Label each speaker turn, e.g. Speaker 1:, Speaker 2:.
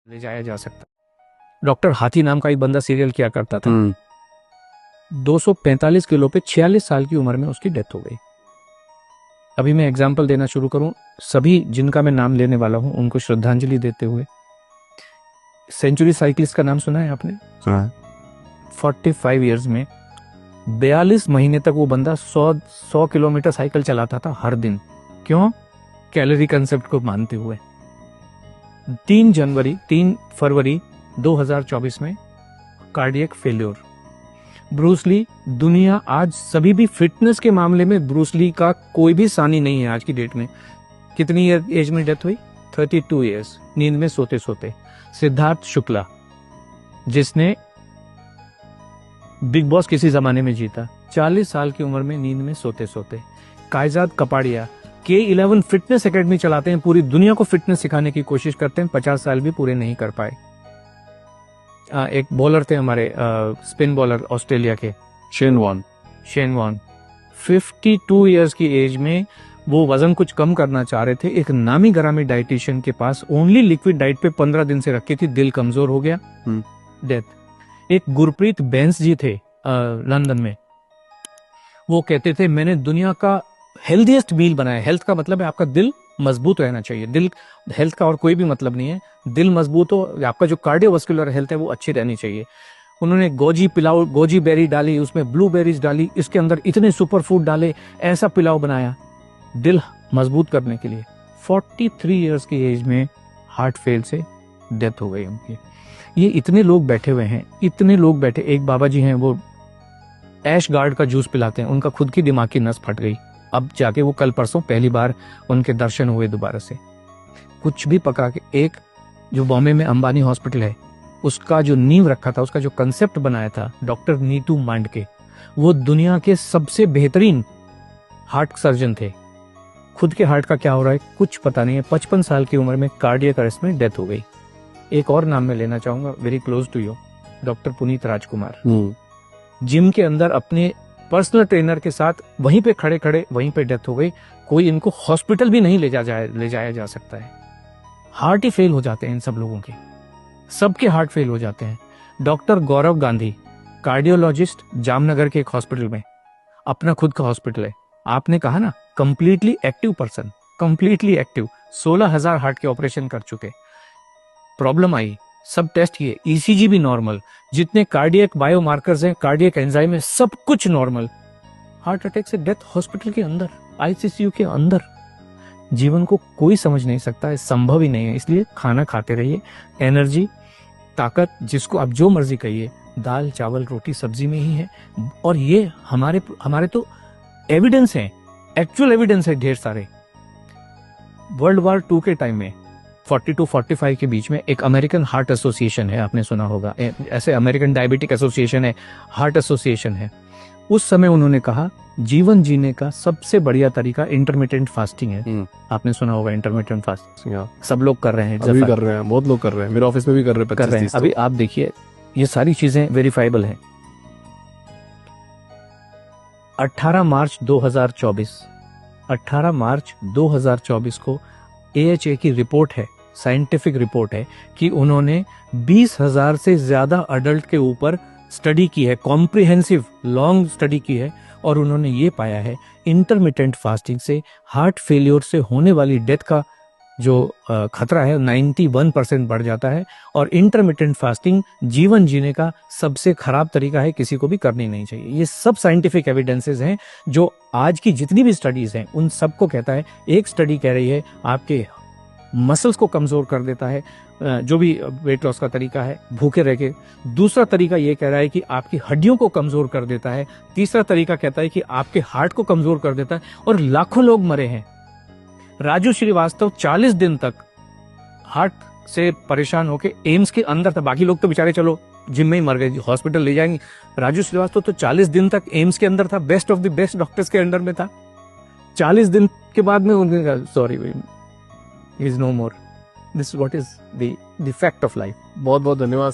Speaker 1: ले जाया जा सकता। डॉक्टर हाथी नाम का एक बंदा सीरियल किया करता था। 245 किलो पे 46 साल की उम्र में उसकी डेथ हो गई। अभी मैं एग्जाम्पल देना शुरू करूं, सभी जिनका मैं नाम लेने वाला हूं उनको श्रद्धांजलि देते हुए। सेंचुरी साइकिलिस्ट का नाम सुना है आपने?
Speaker 2: सुना है।
Speaker 1: 45 इयर्स में 42 महीने तक वो बंदा 100 किलोमीटर साइकिल चलाता था हर दिन। क्यों? कैलोरी कंसेप्ट को मानते हुए। 3 फरवरी 2024 में कार्डियक फेल्योर। ब्रूस ली, दुनिया आज सभी भी फिटनेस के मामले में ब्रूस ली का कोई भी सानी नहीं है आज की डेट में। कितनी एज में डेथ हुई? 32 इयर्स, नींद में सोते सोते। सिद्धार्थ शुक्ला, जिसने बिग बॉस किसी जमाने में जीता, 40 साल की उम्र में नींद में सोते सोते। कायजाद कपाड़िया K11 फिटनेस एकेडमी चलाते हैं, पूरी दुनिया को फिटनेस सिखाने की कोशिश करते हैं, 50 साल भी पूरे नहीं कर पाए। एक बॉलर थे हमारे, स्पिन बॉलर ऑस्ट्रेलिया के,
Speaker 2: शेन वॉन
Speaker 1: 52 इयर्स की एज में वो वजन कुछ कम करना चाह रहे थे। एक नामी गरामी डाइटिशियन के पास ओनली लिक्विड डाइट पे 15 दिन से रखी थी, दिल कमजोर हो गया, डेथ। एक गुरप्रीत बैंस जी थे लंदन में, वो कहते थे मैंने दुनिया का हेल्दीएस्ट मील बनाया। हेल्थ का मतलब है आपका दिल मजबूत रहना चाहिए। दिल, हेल्थ का और कोई भी मतलब नहीं है। दिल मजबूत हो, आपका जो कार्डियोवास्कुलर हेल्थ है वो अच्छी रहनी चाहिए। उन्होंने गोजी पिलाओ, गोजी बेरी डाली, उसमें ब्लूबेरीज डाली, इसके अंदर इतने सुपर फूड डाले, ऐसा पिलाओ बनाया दिल मजबूत करने के लिए। 43 इयर्स की एज में हार्ट फेल से डेथ हो गई उनकी। ये इतने लोग बैठे हुए हैं, इतने लोग बैठे। एक बाबा जी हैं, वो ऐश गार्ड का जूस पिलाते हैं, उनका खुद की दिमाग की नस फट गई। अब जाके वो कल परसों पहली बार उनके दर्शन हुए दोबारा से। कुछ भी पका के, एक जो बॉम्बे में अंबानी हॉस्पिटल है, उसका जो नींव रखा था, उसका जो कंसेप्ट बनाया था डॉक्टर नीतू मांडके, वो दुनिया के सबसे बेहतरीन हार्ट सर्जन थे। खुद के हार्ट का क्या हो रहा है कुछ पता नहीं है। 55 साल की उम्र में कार्डियक अरेस्ट में डेथ हो गई। एक और नाम मैं लेना चाहूंगा, very close to you, doctor Puneet Rajkumar. Gym के अंदर अपने पर्सनल ट्रेनर के साथ वहीं पे खड़े खड़े वहीं पे डेथ हो गई। कोई इनको हॉस्पिटल भी नहीं ले जाया जा सकता है। हार्ट ही फेल हो जाते हैं इन सब लोगों के, सबके हार्ट फेल हो जाते हैं। डॉक्टर गौरव गांधी, कार्डियोलॉजिस्ट, जामनगर के एक हॉस्पिटल में, अपना खुद का हॉस्पिटल है। आपने कहा ना completely active person, completely active, 16,000 heart के ऑपरेशन कर चुके। प्रॉब्लम आई, सब टेस्ट किए, ईसीजी भी नॉर्मल, जितने कार्डियक बायोमार्कर्स हैं, कार्डियक एंजाइम है, सब कुछ नॉर्मल। हार्ट अटैक से डेथ हॉस्पिटल के अंदर, आईसीयू के अंदर। जीवन को कोई समझ नहीं सकता है, संभव ही नहीं है। इसलिए खाना खाते रहिए, एनर्जी, ताकत, जिसको आप जो मर्जी कहिए, दाल चावल रोटी सब्जी में ही है। और ये हमारे तो एविडेंस है, एक्चुअल एविडेंस है ढेर सारे। वर्ल्ड वॉर 2 के टाइम में 40-45 के बीच में एक अमेरिकन हार्ट एसोसिएशन है, आपने सुना होगा, ऐसे अमेरिकन डायबिटिक एसोसिएशन है, हार्ट एसोसिएशन है। उस समय उन्होंने कहा जीवन जीने का सबसे बढ़िया तरीका इंटरमिटेंट फास्टिंग है। आपने सुना होगा इंटरमिटेंट फास्टिंग, सब लोग कर रहे हैं,
Speaker 2: अभी कर रहे हैं, बहुत लोग कर रहे हैं, मेरे ऑफिस में भी कर रहे हैं।
Speaker 1: अभी आप देखिए, ये सारी चीजें वेरीफाइबल हैं। 18 मार्च 2024 को AHA की रिपोर्ट है, साइंटिफिक रिपोर्ट है, कि उन्होंने 20,000 से ज्यादा अडल्ट के ऊपर स्टडी की है, कॉम्प्रिहेंसिव लॉन्ग स्टडी की है, और उन्होंने ये पाया है इंटरमिटेंट फास्टिंग से हार्ट फेलियर से होने वाली डेथ का जो खतरा है 91% बढ़ जाता है। और इंटरमिटेंट फास्टिंग जीवन जीने का सबसे खराब तरीका है, किसी को भी करनी नहीं चाहिए। ये सब साइंटिफिक एविडेंसेस हैं, जो आज की जितनी भी स्टडीज हैं उन सबको कहता है। एक स्टडी कह रही है आपके मसल्स को कमजोर कर देता है, जो भी वेट लॉस का तरीका है, भूखे रह के। दूसरा तरीका ये कह रहा है कि आपकी हड्डियों को कमजोर कर देता है। तीसरा तरीका कहता है कि आपके हार्ट को कमजोर कर देता है। और लाखों लोग मरे हैं। राजू श्रीवास्तव 40 दिन तक हार्ट से परेशान होकर एम्स के अंदर था। बाकी लोग तो बेचारे चलो जिम में ही मर गए, हॉस्पिटल ले जाएंगे। राजू श्रीवास्तव तो 40 दिन तक एम्स के अंदर था, best of the best doctors के अंडर में था। 40 दिन के बाद में उन्होंने कहा sorry, is no more. This what is the fact of life.
Speaker 2: बहुत बहुत धन्यवाद।